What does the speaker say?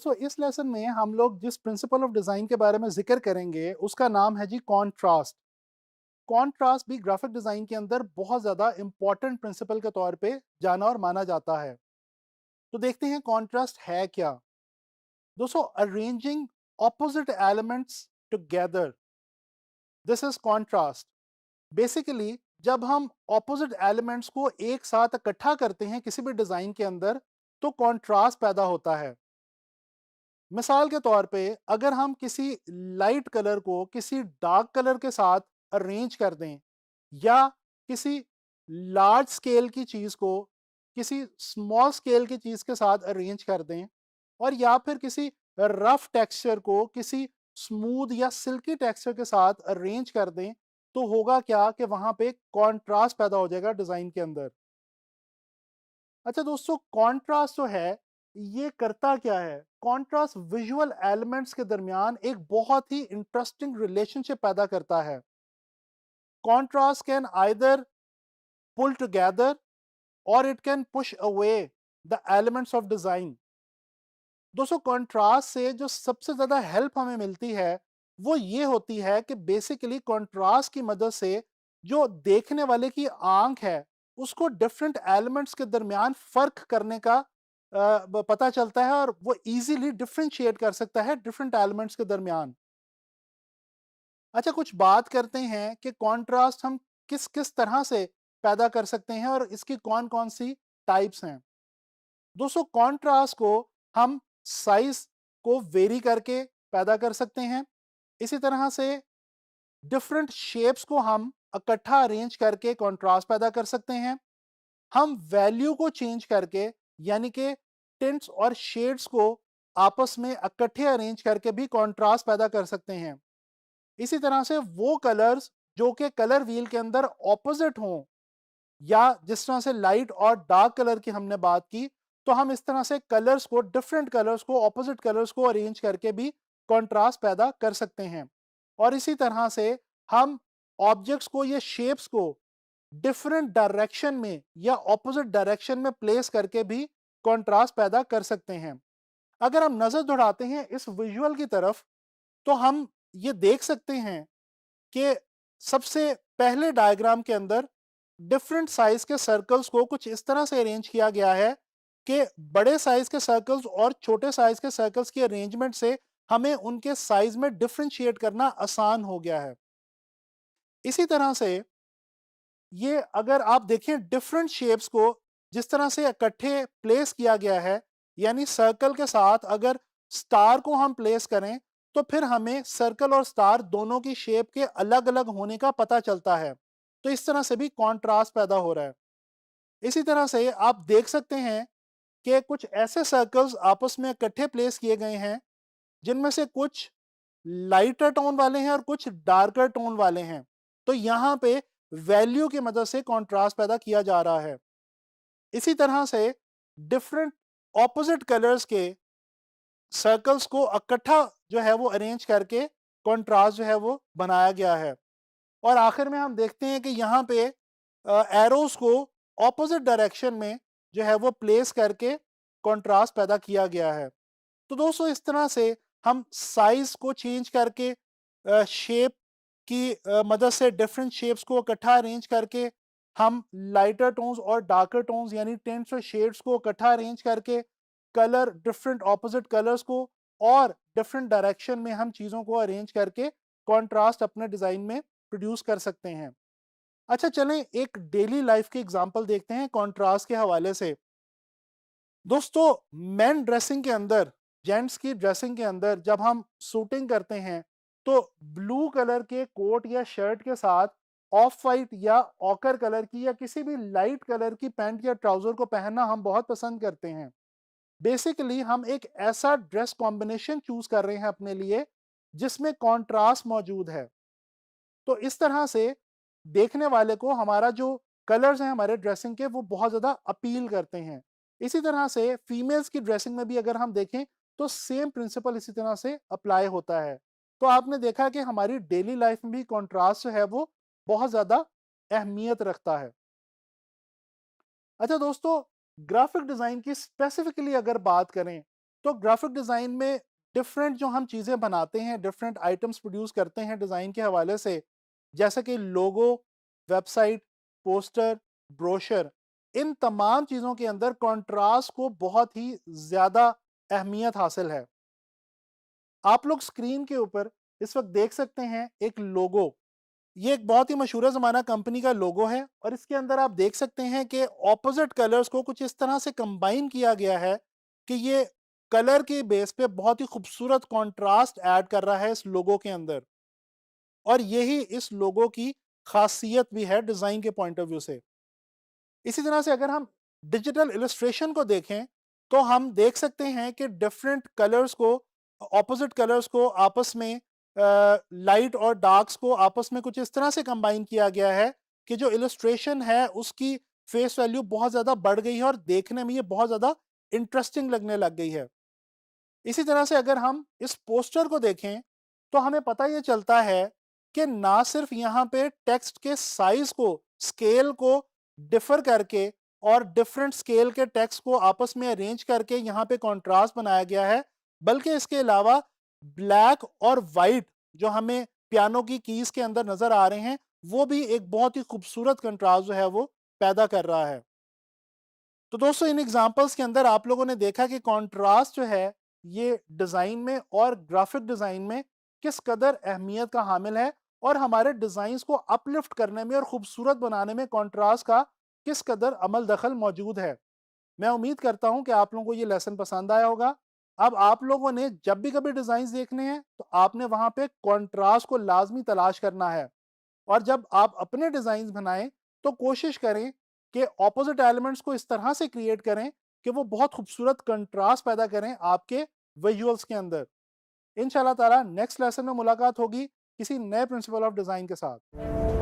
दोस्तों इस लेसन में हम लोग जिस प्रिंसिपल ऑफ डिजाइन के बारे में जिक्र करेंगे उसका नाम है जी कॉन्ट्रास्ट। कॉन्ट्रास्ट भी ग्राफिक डिजाइन के अंदर बहुत ज्यादा इंपॉर्टेंट प्रिंसिपल के तौर पे जाना और माना जाता है। तो देखते हैं कॉन्ट्रास्ट है क्या। दोस्तों arranging opposite elements together, this is contrast. Basically जब हम ऑपोजिट एलिमेंट्स को एक साथ इकट्ठा करते हैं किसी भी डिजाइन के अंदर तो कॉन्ट्रास्ट पैदा होता है। मिसाल के तौर पे अगर हम किसी लाइट कलर को किसी डार्क कलर के साथ अरेंज कर दें, या किसी लार्ज स्केल की चीज को किसी स्मॉल स्केल की चीज के साथ अरेंज कर दें, और या फिर किसी रफ टेक्सचर को किसी स्मूथ या सिल्की टेक्सचर के साथ अरेंज कर दें, तो होगा क्या कि वहां पे कॉन्ट्रास्ट पैदा हो जाएगा डिजाइन के अंदर। अच्छा दोस्तों, कॉन्ट्रास्ट जो है ये करता क्या है? कॉन्ट्रास्ट विजुअल एलिमेंट्स के दरमियान एक बहुत ही इंटरेस्टिंग रिलेशनशिप पैदा करता है। Contrast can either pull together और it can push away the elements of design. दोस्तों कॉन्ट्रास्ट से जो सबसे ज्यादा हेल्प हमें मिलती है वो ये होती है कि बेसिकली कॉन्ट्रास्ट की मदद से जो देखने वाले की आंख है उसको डिफरेंट एलिमेंट्स के दरमियान फर्क करने का पता चलता है, और वो इजीली डिफरेंशिएट कर सकता है डिफरेंट एलिमेंट्स के दरमियान। अच्छा, कुछ बात करते हैं कि कॉन्ट्रास्ट हम किस किस तरह से पैदा कर सकते हैं और इसकी कौन कौन सी टाइप्स हैं। दोस्तों कॉन्ट्रास्ट को हम साइज को वेरी करके पैदा कर सकते हैं। इसी तरह से डिफरेंट शेप्स को हम इकट्ठा अरेंज करके कॉन्ट्रास्ट पैदा कर सकते हैं। हम वैल्यू को चेंज करके, यानी कि टिंट्स और शेड्स को आपस में इकट्ठे अरेंज करके भी कॉन्ट्रास्ट पैदा कर सकते हैं। इसी तरह से वो कलर्स जो कि कलर व्हील के अंदर ऑपोजिट हों, या जिस तरह से लाइट और डार्क कलर की हमने बात की, तो हम इस तरह से कलर्स को डिफरेंट कलर्स को ऑपोजिट कलर्स को अरेंज करके भी कंट्रास्ट पैदा कर सकते हैं। और इसी तरह से हम ऑब्जेक्ट्स को या शेप्स को डिफरेंट डायरेक्शन में या ऑपोजिट डायरेक्शन में प्लेस करके भी कंट्रास्ट पैदा कर सकते हैं। अगर हम नजर दौड़ाते हैं इस विजुअल की तरफ, तो हम ये देख सकते हैं कि सबसे पहले डायग्राम के अंदर डिफरेंट साइज के सर्कल्स को कुछ इस तरह से अरेंज किया गया है कि बड़े साइज के सर्कल्स और छोटे साइज के सर्कल्स की अरेंजमेंट से हमें उनके साइज में डिफरेंशिएट करना आसान हो गया है। इसी तरह से ये अगर आप देखें डिफरेंट शेप्स को जिस तरह से इकट्ठे प्लेस किया गया है, यानी सर्कल के साथ अगर स्टार को हम प्लेस करें तो फिर हमें सर्कल और स्टार दोनों की शेप के अलग अलग होने का पता चलता है। तो इस तरह से भी कॉन्ट्रास्ट पैदा हो रहा है। इसी तरह से आप देख सकते हैं कि कुछ ऐसे सर्कल्स आपस में इकट्ठे प्लेस किए गए हैं जिनमें से कुछ लाइटर टोन वाले हैं और कुछ डार्कर टोन वाले हैं। तो यहाँ पे वैल्यू की मदद से कॉन्ट्रास्ट पैदा किया जा रहा है। इसी तरह से डिफरेंट ऑपोजिट कलर्स के सर्कल्स को इकट्ठा जो है वो अरेंज करके कॉन्ट्रास्ट जो है वो बनाया गया है। और आखिर में हम देखते हैं कि यहाँ पे एरोस को ऑपोजिट डायरेक्शन में जो है वो प्लेस करके कंट्रास्ट पैदा किया गया है। तो दोस्तों इस तरह से हम साइज को चेंज करके शेप की मदद से डिफरेंट शेप्स को इकट्ठा अरेंज करके हम लाइटर टोन्स और डार्कर टोन्स यानी टिंट्स और शेड्स को इकट्ठा अरेंज करके कलर डिफरेंट ऑपोजिट कलर्स को और डिफरेंट डायरेक्शन में हम चीज़ों को अरेंज करके कंट्रास्ट अपने डिज़ाइन में प्रोड्यूस कर सकते हैं। अच्छा चलें एक डेली लाइफ के एग्जांपल देखते हैं कंट्रास्ट के हवाले से। दोस्तों मेन ड्रेसिंग के अंदर, जेंट्स की ड्रेसिंग के अंदर जब हम सूटिंग करते हैं तो ब्लू कलर के कोट या शर्ट के साथ ऑफ वाइट या ऑकर कलर की या किसी भी लाइट कलर की पैंट या ट्राउजर को पहनना हम बहुत पसंद करते हैं। बेसिकली हम एक ऐसा ड्रेस कॉम्बिनेशन चूज कर रहे हैं अपने लिए जिसमें कॉन्ट्रास्ट मौजूद है। तो इस तरह से देखने वाले को हमारा जो कलर्स हैं हमारे ड्रेसिंग के वो बहुत ज़्यादा अपील करते हैं। इसी तरह से फीमेल्स की ड्रेसिंग में भी अगर हम देखें तो सेम प्रिंसिपल इसी तरह से अप्लाई होता है। तो आपने देखा कि हमारी डेली लाइफ में भी कॉन्ट्रास्ट जो है वो बहुत ज़्यादा अहमियत रखता है। अच्छा दोस्तों, ग्राफिक डिज़ाइन की स्पेसिफिकली अगर बात करें तो ग्राफिक डिज़ाइन में डिफरेंट जो हम चीज़ें बनाते हैं, डिफरेंट आइटम्स प्रोड्यूस करते हैं डिज़ाइन के हवाले से, जैसे कि लोगो, वेबसाइट, पोस्टर, ब्रोशर, इन तमाम चीज़ों के अंदर कंट्रास्ट को बहुत ही ज़्यादा अहमियत हासिल है। आप लोग स्क्रीन के ऊपर इस वक्त देख सकते हैं एक लोगो। ये एक बहुत ही मशहूर ज़माना कंपनी का लोगो है और इसके अंदर आप देख सकते हैं कि ऑपोजिट कलर्स को कुछ इस तरह से कंबाइन किया गया है कि ये कलर के बेस पे बहुत ही खूबसूरत कंट्रास्ट ऐड कर रहा है इस लोगो के अंदर। और यही इस लोगो की खासियत भी है डिज़ाइन के पॉइंट ऑफ व्यू से। इसी तरह से अगर हम डिजिटल इलस्ट्रेशन को देखें, तो हम देख सकते हैं कि डिफरेंट कलर्स को, ऑपोजिट कलर्स को आपस में, लाइट और डार्क्स को आपस में कुछ इस तरह से कंबाइन किया गया है कि जो इलस्ट्रेशन है उसकी फेस वैल्यू बहुत ज़्यादा बढ़ गई है और देखने में ये बहुत ज़्यादा इंटरेस्टिंग लगने लग गई है। इसी तरह से अगर हम इस पोस्टर को देखें, तो हमें पता ये चलता है कि ना सिर्फ यहाँ पे टेक्स्ट के साइज को, स्केल को डिफर करके और डिफरेंट स्केल के टेक्स्ट को आपस में अरेंज करके यहाँ पे कंट्रास्ट बनाया गया है, बल्कि इसके अलावा ब्लैक और वाइट जो हमें पियानो की कीज के अंदर नजर आ रहे हैं, वो भी एक बहुत ही खूबसूरत कंट्रास्ट जो है वो पैदा कर रहा है। तो दोस्तों, इन एग्जांपल्स के अंदर आप लोगों ने देखा कि कंट्रास्ट जो है ये डिज़ाइन में और ग्राफिक डिज़ाइन में किस कदर अहमियत का हामिल है और हमारे डिज़ाइंस को अपलिफ्ट करने में और खूबसूरत बनाने में कंट्रास्ट का किस कदर अमल दखल मौजूद है। मैं उम्मीद करता हूं कि आप लोगों को ये लेसन पसंद आया होगा। अब आप लोगों ने जब भी कभी डिज़ाइंस देखने हैं तो आपने वहां पे कंट्रास्ट को लाजमी तलाश करना है। और जब आप अपने डिज़ाइंस बनाएं तो कोशिश करें कि ऑपोजिट एलिमेंट्स को इस तरह से क्रिएट करें कि वो बहुत खूबसूरत कंट्रास्ट पैदा करें आपके विजुअल्स के अंदर। इंशाल्लाह ताला नेक्स्ट लेसन में मुलाकात होगी किसी नए प्रिंसिपल ऑफ डिज़ाइन के साथ।